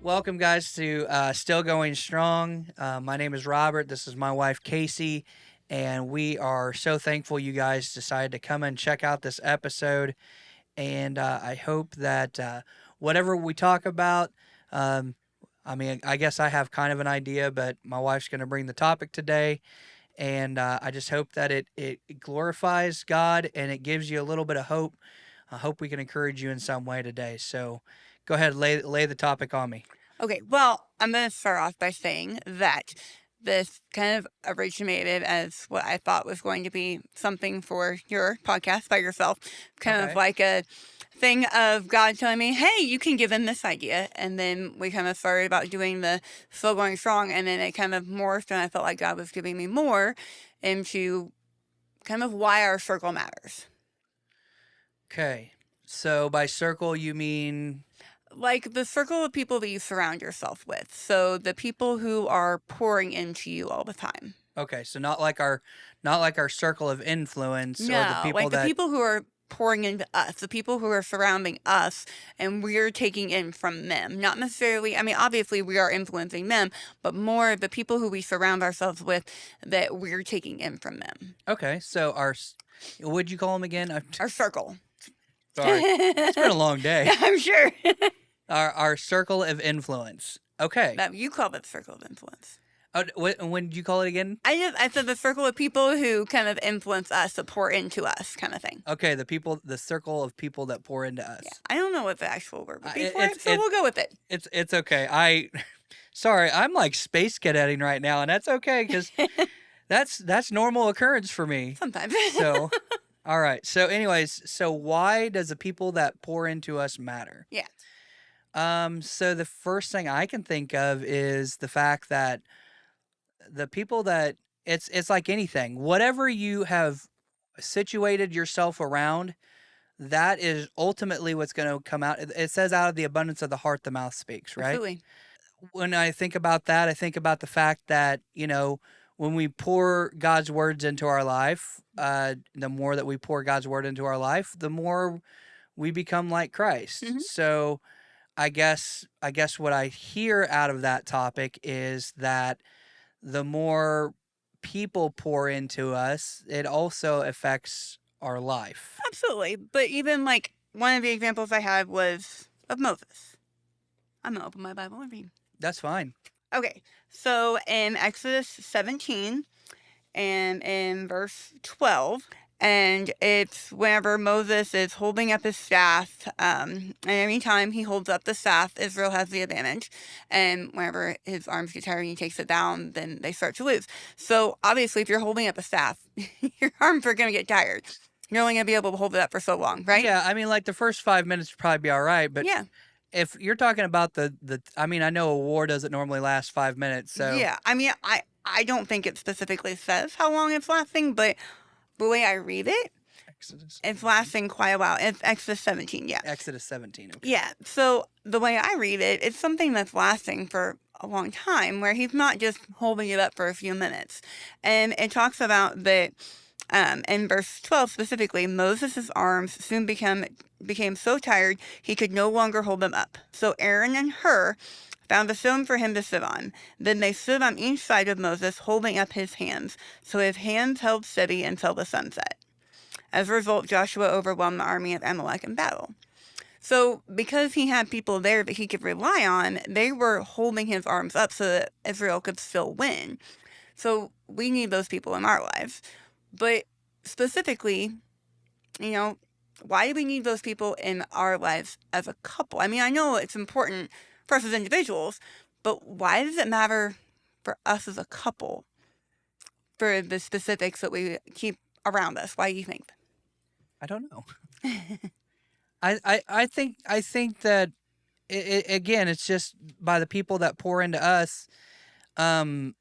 Welcome, guys, to Still Going Strong. My name is Robert. This is my wife, Kaci, and we are so thankful you guys decided to come and check out this episode. And I hope that whatever we talk about, um, I guess I have kind of an idea, but my wife's going to bring the topic today. And I just hope that it glorifies God and it gives you a little bit of hope. I hope we can encourage you in some way today. So go ahead, lay the topic on me. Okay, well, I'm going to start off by saying that this kind of originated as what I thought was going to be something for your podcast by yourself, kind of Okay. like a thing of God telling me, hey, you can give him this idea. And then we kind of started about doing the Still Going Strong, and then it kind of morphed, and I felt like God was giving me more into kind of why our circle matters. Okay. So by circle, you mean. Like the circle of people that you surround yourself with. So the people who are pouring into you all the time. Okay, so not like our circle of influence or the No, people like the that. people who are pouring into us, the people who are surrounding us, and we're taking in from them. Not necessarily, I mean, obviously we are influencing them, but more the people who we surround ourselves with that we're taking in from them. Okay, so what'd you call them again? I'm Our circle. sorry. It's been a long day. I'm sure. Our circle of influence. Okay. That you call it circle of influence. When did you call it again? I said the circle of people who kind of influence us, to pour into us, kind of thing. Okay, the circle of people that pour into us. Yeah, I don't know what the actual word would be It, for it, it's so it, we'll go with it. it's okay. Sorry, I'm like space cadetting right now, and that's okay because that's normal occurrence for me. Sometimes. So, all right. So, anyways, so why does the people that pour into us matter? Yeah. So the first thing I can think of is the fact that the people that it's like anything, whatever you have situated yourself around, that is ultimately what's going to come out. It says, "Out of the abundance of the heart, the mouth speaks." Right? Absolutely. When I think about that, I think about the fact that when we pour God's words into our life, the more that we pour God's word into our life, the more we become like Christ. Hmm. So I guess what I hear out of that topic is that the more people pour into us, it also affects our life. Absolutely. But even like one of the examples I had was of Moses. I'm going to open my Bible and read. That's fine. Okay. So in Exodus 17 and in verse 12, and it's whenever Moses is holding up his staff, and any time he holds up the staff, Israel has the advantage. And whenever his arms get tired and he takes it down, then they start to lose. So obviously, if you're holding up a staff, your arms are going to get tired. You're only going to be able to hold it up for so long, right? Yeah, I mean, like the first 5 minutes would probably be all right, but Yeah. if you're talking about I mean, I know a war doesn't normally last 5 minutes, so Yeah. I mean, I don't think it specifically says how long it's lasting, but the way I read it, Exodus. it's lasting quite a while. It's Exodus 17, yeah. Exodus 17. Okay. Yeah, so the way I read it, it's something that's lasting for a long time, where he's not just holding it up for a few minutes. And it talks about that in verse 12 specifically, Moses' arms soon became so tired he could no longer hold them up. So Aaron and Hur found a stone for him to sit on. Then they stood on each side of Moses, holding up his hands. So his hands held steady until the sunset. As a result, Joshua overwhelmed the army of Amalek in battle. So because he had people there that he could rely on, they were holding his arms up so that Israel could still win. So we need those people in our lives. But specifically, why do we need those people in our lives as a couple? I mean, I know it's important for us as individuals, but why does it matter for us as a couple for the specifics that we keep around us? Why do you think? I don't know. I think that again, it's just by the people that pour into us. When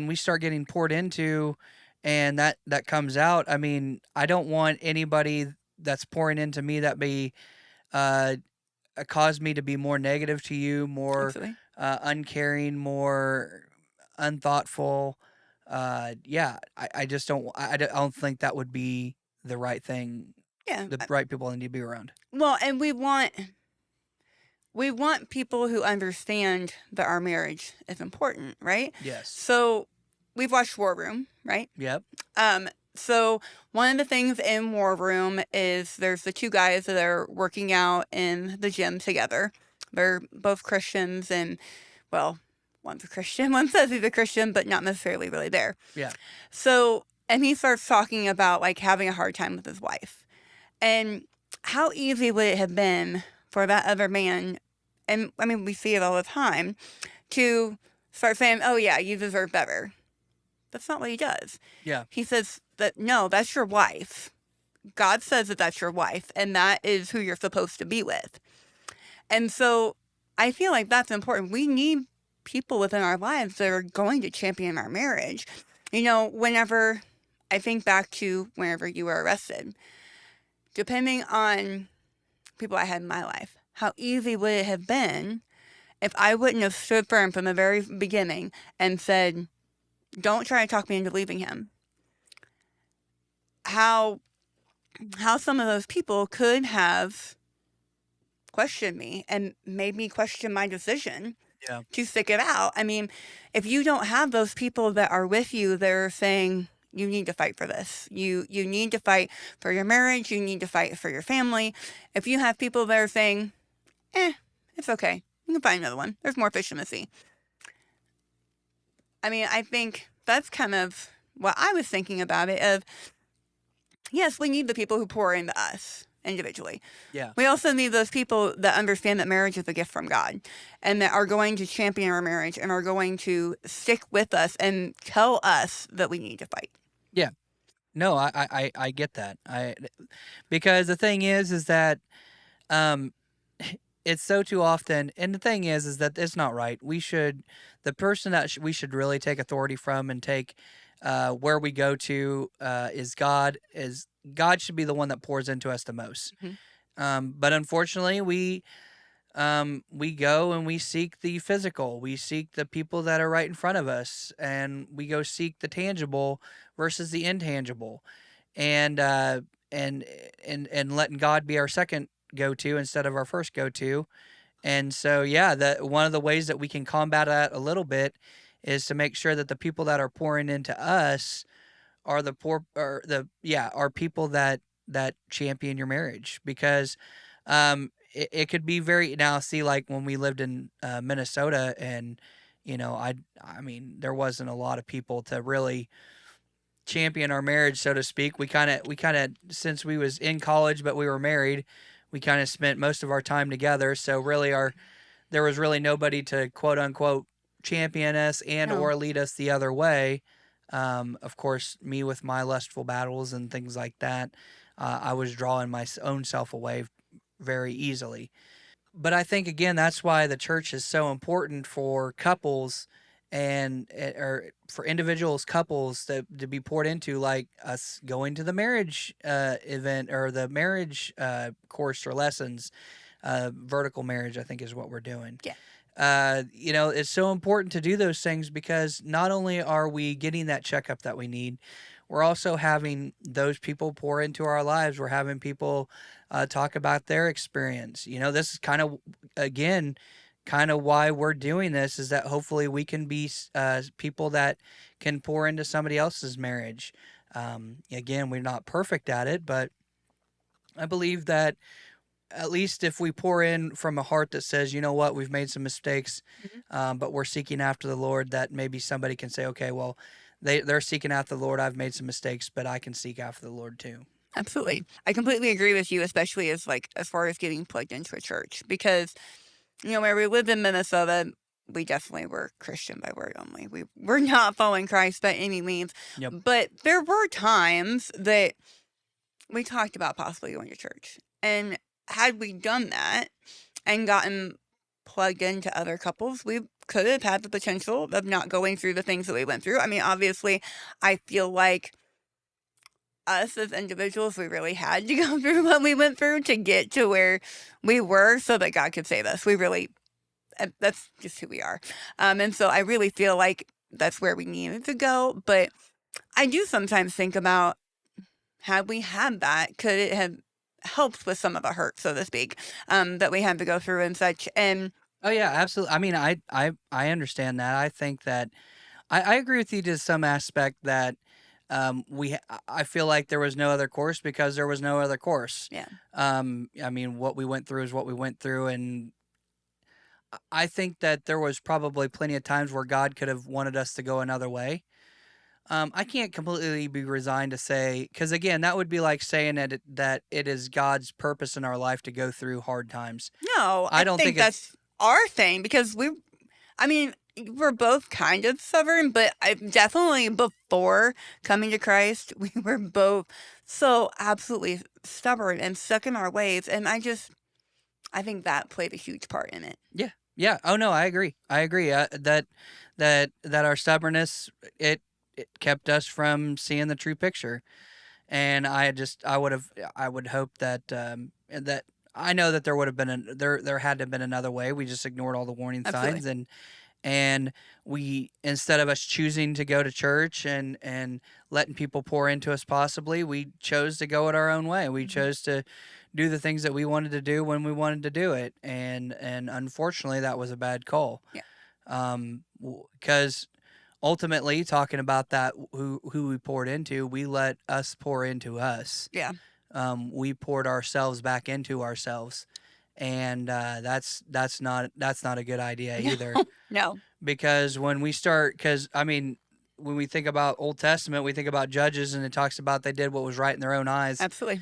we start getting poured into, and that comes out. I mean, I don't want anybody that's pouring into me that be uh cause me to be more negative to you, more Absolutely. uncaring, more unthoughtful. Yeah, I just don't think that would be the right thing. Yeah. The right people I need to be around. Well, and we want we want people who understand that our marriage is important, right? Yes. So we've watched War Room, right? Yep. So one of the things in War Room is there's the two guys that are working out in the gym together. They're both Christians, and well, one's a Christian, one says he's a Christian, but not necessarily really there. Yeah. So, and he starts talking about like having a hard time with his wife. And how easy would it have been for that other man, and I mean, we see it all the time, to start saying, oh yeah, you deserve better. That's not what he does. Yeah. He says that, no, that's your wife. God says that that's your wife, and that is who you're supposed to be with. And so I feel like that's important. We need people within our lives that are going to champion our marriage. You know, whenever I think back to whenever you were arrested, depending on people I had in my life, how easy would it have been if I wouldn't have stood firm from the very beginning and said, don't try to talk me into leaving him. How some of those people could have questioned me and made me question my decision to stick it out. I mean, if you don't have those people that are with you, they're saying, you need to fight for this. You need to fight for your marriage. You need to fight for your family. If you have people that are saying, it's okay, you can find another one. There's more fish in the sea. I mean, I think that's kind of what I was thinking about it of, yes, we need the people who pour into us individually. Yeah. We also need those people that understand that marriage is a gift from God and that are going to champion our marriage and are going to stick with us and tell us that we need to fight. Yeah. No, I get that. Because the thing is that it's so too often, and the thing is that it's not right. The person that we should really take authority from and take where we go to is God. God should be the one that pours into us the most. Mm-hmm. But unfortunately, we go and we seek the physical. We seek the people that are right in front of us, and we go seek the tangible versus the intangible, and letting God be our second go-to instead of our first go-to. And so, yeah, one of the ways that we can combat that a little bit is to make sure that the people that are pouring into us are are people that champion your marriage, because it could be very, now see, like when we lived in Minnesota, and I mean, there wasn't a lot of people to really champion our marriage, so to speak. We kind of since we was in college but we were married, we kind of spent most of our time together, so really there was really nobody to quote unquote champion us and No. or lead us the other way. Of course, me with my lustful battles and things like that, I was drawing my own self away very easily. But I think, again, that's why the church is so important for couples or for couples to be poured into, like us going to the marriage event or the marriage course or lessons. Vertical marriage, I think, is what we're doing. Yeah. It's so important to do those things, because not only are we getting that checkup that we need, we're also having those people pour into our lives. We're having people talk about their experience. This is kind of why we're doing this, is that hopefully we can be people that can pour into somebody else's marriage. Again, we're not perfect at it, but I believe that at least if we pour in from a heart that says, you know what, we've made some mistakes, but we're seeking after the Lord, that maybe somebody can say, okay, well, they're seeking after the Lord. I've made some mistakes, but I can seek after the Lord too. Absolutely. I completely agree with you, especially as far as getting plugged into a church, because, where we lived in Minnesota, we definitely were Christian by word only. We were not following Christ by any means. Yep. But there were times that we talked about possibly going to church. And had we done that and gotten plugged into other couples, we could have had the potential of not going through the things that we went through. I mean, obviously, I feel like us as individuals, we really had to go through what we went through to get to where we were so that God could save us. That's just who we are. And so I really feel like that's where we needed to go. But I do sometimes think about, had we had that, could it have helps with some of the hurt, so to speak, that we had to go through and such. And Oh yeah, absolutely. I mean, I understand that. I think that I agree with you to some aspect that I feel like there was no other course because there was no other course. yeah, I mean, what we went through is what we went through, and I think that there was probably plenty of times where God could have wanted us to go another way. I can't completely be resigned to say, because again, that would be like saying that it is God's purpose in our life to go through hard times. no, I I don't think think it's that's our thing because I mean, we're both kind of stubborn, but I definitely before coming to Christ, we were both so absolutely stubborn and stuck in our ways. And I think that played a huge part in it. yeah, yeah. Oh no, I agree. I agree. That our stubbornness it kept us from seeing the true picture. And I would hope that that I know that there would have been there had to have been another way. We just ignored all the warning Absolutely. signs, and we, instead of us choosing to go to church and letting people pour into us, possibly we chose to go it our own way. We Hmm. chose to do the things that we wanted to do when we wanted to do it, and unfortunately that was a bad call. Yeah. Because ultimately, talking about that, who we poured into, we let us pour into us. Yeah. We poured ourselves back into ourselves, and that's not a good idea No. either. No. Because when we start, because I mean, when we think about Old Testament, we think about judges, and it talks about they did what was right in their own eyes. Absolutely.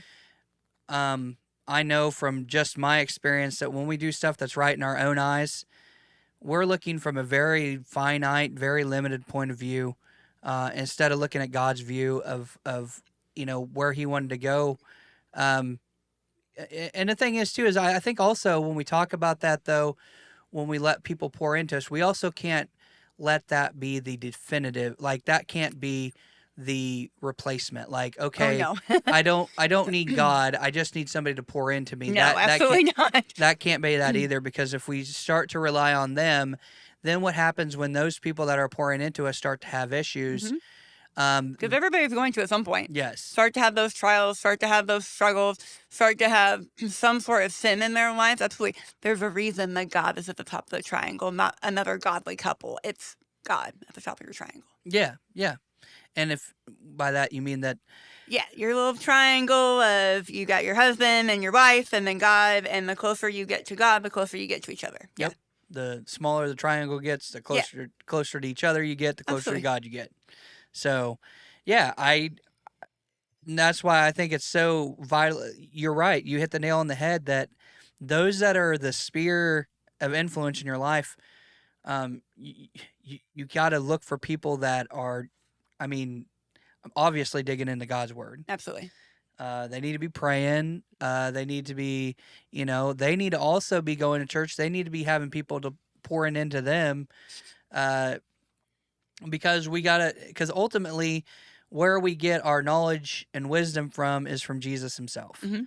Um, I know from just my experience that when we do stuff that's right in our own eyes, we're looking from a very finite, very limited point of view, instead of looking at God's view of where He wanted to go. Um, and the thing is too is I think also when we talk about that though, when we let people pour into us, we also can't let that be the definitive. Like that can't be the replacement. Like Oh okay, no. I don't need God. I just need somebody to pour into me. No, That can't absolutely not. that can't be that either, because if we start to rely on them, then what happens when those people that are pouring into us start to have issues? Hmm. Um, Because everybody's going to at some point yes, start to have those trials, start to have those struggles, start to have some sort of sin in their lives. Absolutely. There's a reason that God is at the top of the triangle, not another godly couple. It's God at the top of your triangle. yeah, yeah. And if by that you mean that, Yeah, your little triangle of you got your husband and your wife and then God, and the closer you get to God, the closer you get to each other. Yeah. yep, the smaller the triangle gets, the Yeah, closer to each other you get, the closer to absolutely. God you get. So, yeah, that's why I think it's so vital. You're right. You hit the nail on the head that those that are the sphere of influence in your life, you got to look for people that are, I mean, obviously digging into God's word. Absolutely. They need to be praying. They need to be, they need to also be going to church. They need to be having people to pouring into them, uh, because ultimately, where we get our knowledge and wisdom from is from Jesus Himself, Hmm.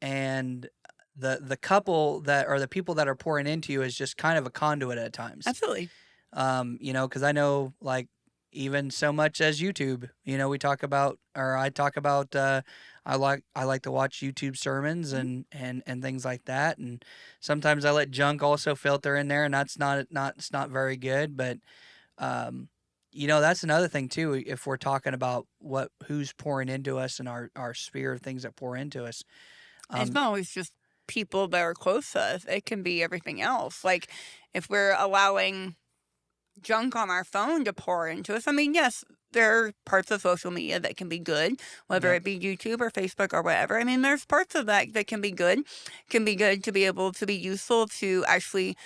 and the couple that or the people that are pouring into you is just kind of a conduit at times. Absolutely. Because I know, like, even so much as YouTube, we talk about, or I talk about, I like to watch YouTube sermons Mhm. and things like that, and sometimes I let junk also filter in there, and that's it's not very good, but um, that's another thing too. If we're talking about who's pouring into us and our sphere of things that pour into us, And it's um, not always just people that are close to us, it can be everything else. Like if we're allowing junk on our phone to pour into us, I mean, yes, there are parts of social media that can be good, whether yep, it be YouTube or Facebook or whatever. I mean, there's parts of that that can be good to be able to be useful to actually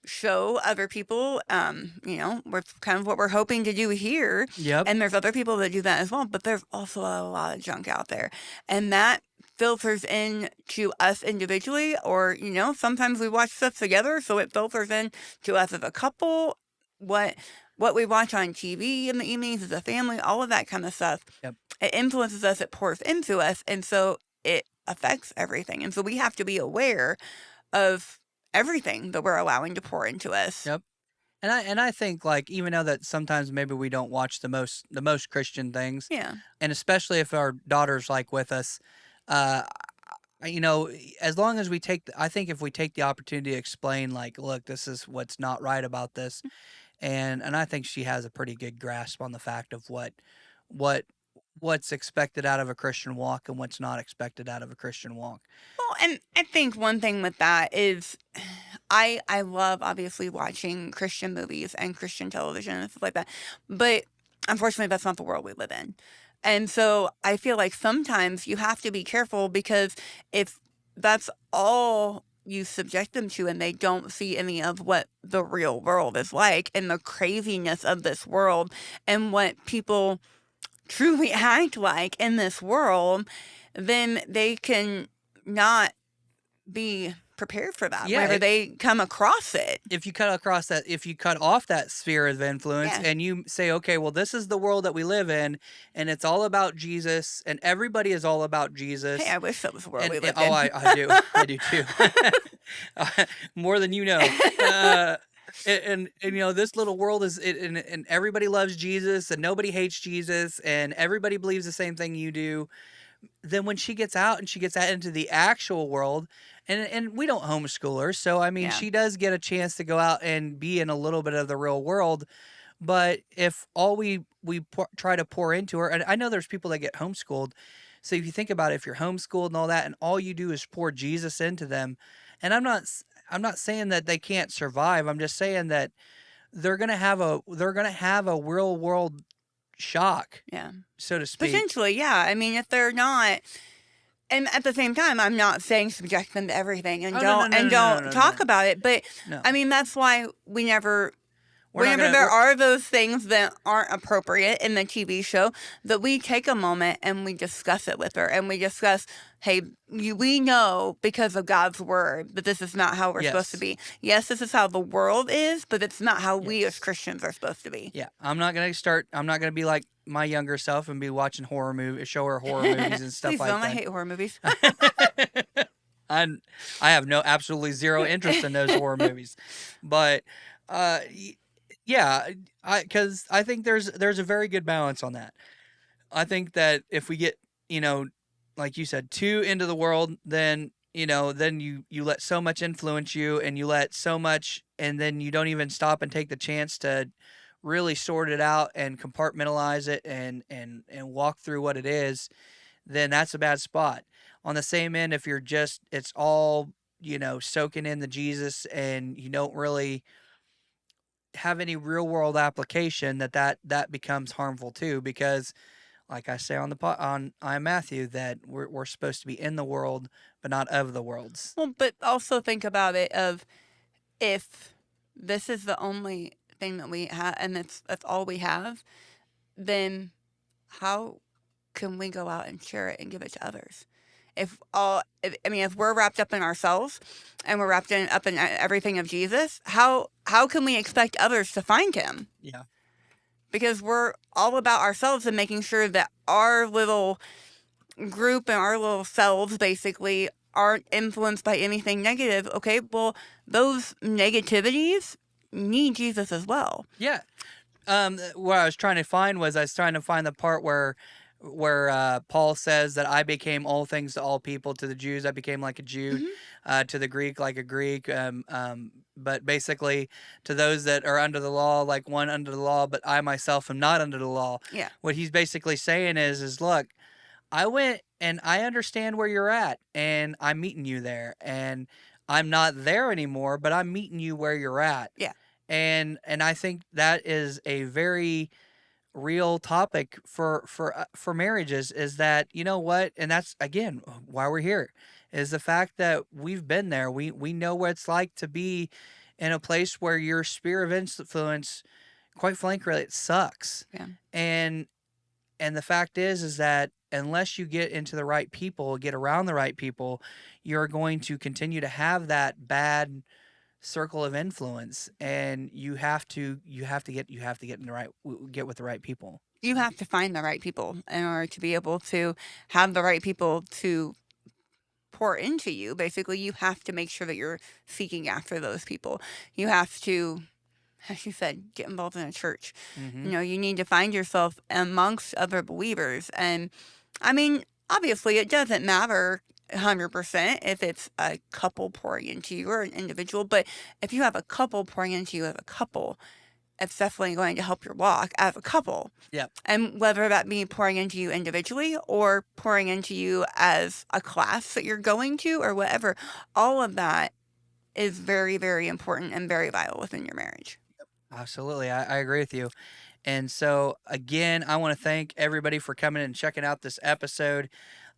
show other people, we're kind of what we're hoping to do here. yep, And there's other people that do that as well, but there's also a lot of junk out there. And that filters in to us individually, or, sometimes we watch stuff together, so it filters in to us as a couple. What what we watch on TV in the evenings as a family, all of that kind of stuff. yep, It influences us, it pours into us, and so it affects everything. And so we have to be aware of everything that we're allowing to pour into us. yep. And I think, like, even though that sometimes maybe we don't watch the most Christian things, Yeah. and especially if our daughter's like with us, uh, you know, as long as we take, I think if we take the opportunity to explain, like, look, this is what's not right about this, and I think she has a pretty good grasp on the fact of what what's expected out of a Christian walk and what's not expected out of a Christian walk. Well, and I think one thing with that is I love obviously watching Christian movies and Christian television and stuff like that. But unfortunately that's not the world we live in. And so I feel like sometimes you have to be careful because if that's all you subject them to and they don't see any of what the real world is like and the craziness of this world and what people truly act like in this world, then they can not be prepared for that Yeah, whenever they come across it. if you cut across that, if you cut off that sphere of influence Yeah. and you say, okay, well, this is the world that we live in, and it's all about Jesus, and everybody is all about Hey, Jesus. I wish that was the world And we lived oh, in. I do, I do too, more than you know. Uh, and you know, this little world is, and everybody loves Jesus, and nobody hates Jesus, and everybody believes the same thing you do. Then when she gets out and she gets out into the actual world, and we don't homeschool her, so I mean, Yeah. she does get a chance to go out and be in a little bit of the real world. But if all try to pour into her, and I know there's people that get homeschooled, so if you think about it, if you're homeschooled and all that, and all you do is pour Jesus into them, and I'm not saying that they can't survive. I'm just saying that they're gonna have a real world shock, Yeah. so to speak. Potentially, yeah. I mean, if they're not, and at the same time, I'm not saying subject them to everything and Oh, no, no, no, no, no, don't no, talk no, about it. But no. I mean, that's why We're not whenever gonna. there are those things that aren't appropriate in the TV show, that we take a moment and we discuss it with her and we discuss, hey, we know because of God's word that this is not how we're supposed to Yes. be. Yes, this is how the world is, but it's not how we as Yes. Christians are supposed to be. Yeah. I'm not gonna start. I'm not gonna be like my younger self and be watching horror movies, show her horror movies and stuff Please like don't. I that. hate horror movies. I'm, I have no absolutely zero interest in those horror movies, but uh, y- yeah, because I think there's a very good balance on that. I think that if we get, you know, like you said, too into the world, then you know, then you let so much influence you, and you let so much, and then you don't even stop and take the chance to really sort it out and compartmentalize it and walk through what it is. Then that's a bad spot. On the same end, if you're just, it's all, you know, soaking in the Jesus, and you don't really have any real world application, that becomes harmful too, because like I say on on I Am Matthew, that we're supposed to be in the world but not of the worlds. Well, but also think about it of if this is the only thing that we have and that's all we have, then how can we go out and share it and give it to others? I mean, if we're wrapped up in ourselves and we're up in everything of Jesus, how can we expect others to find him? Yeah. Because we're all about ourselves and making sure that our little group and our little selves basically aren't influenced by anything negative. Okay, well, those negativities need Jesus as well. Yeah. What I was trying to find was, I was trying to find the part where Paul says that I became all things to all people. To the Jews, I became like a Jew. Hmm. To the Greek, like a Greek. But basically, to those that are under the law, like one under the law, but I myself am not under the law. Yeah. What he's basically saying is look, I went and I understand where you're at, and I'm meeting you there, and I'm not there anymore, but I'm meeting you where you're at. Yeah. And I think that is a very real topic for marriages, is that, you know what, and that's again why we're here, is the fact that we've been there. We know what it's like to be in a place where your sphere of influence, quite frankly, it sucks. Yeah. And the fact is that unless you get into the right people, get around the right people, you're going to continue to have that bad circle of influence, and you have to get in the right, get with the right people. You have to find the right people in order to be able to have the right people to pour into you. Basically, you have to make sure that you're seeking after those people. You have to, as you said, get involved in a church. Mm-hmm. You know, you need to find yourself amongst other believers. And I mean, obviously, it doesn't matter 100% if it's a couple pouring into you or an individual. But if you have a couple pouring into you as a couple, it's definitely going to help your walk as a couple. Yep. And whether that be pouring into you individually or pouring into you as a class that you're going to or whatever, all of that is very, very important and very vital within your marriage. Absolutely. I agree with you. And so, again, I want to thank everybody for coming and checking out this episode.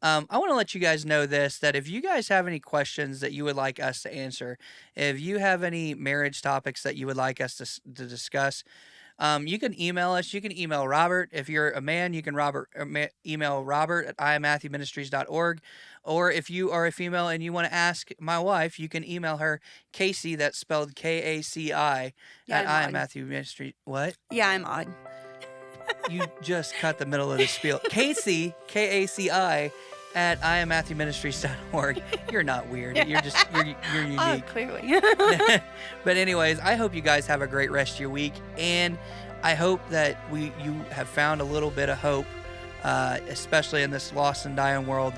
I want to let you guys know this, that if you guys have any questions that you would like us to answer, if you have any marriage topics that you would like us to discuss, you can email us. You can email Robert. If you're a man, you can email Robert at imatthewministries.org. Or if you are a female and you want to ask my wife, you can email her Kaci, that's spelled Kaci, Yeah, at I'm odd. imatthewministries. What? Yeah, I'm odd. You just cut the middle of the spiel. Kaci, Kaci, at imatthewministries.org. You're not weird. You're Oh, unique. clearly. But anyways, I hope you guys have a great rest of your week, and I hope that you have found a little bit of hope, especially in this lost and dying world,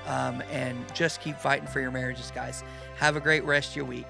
and just keep fighting for your marriages, guys. Have a great rest of your week.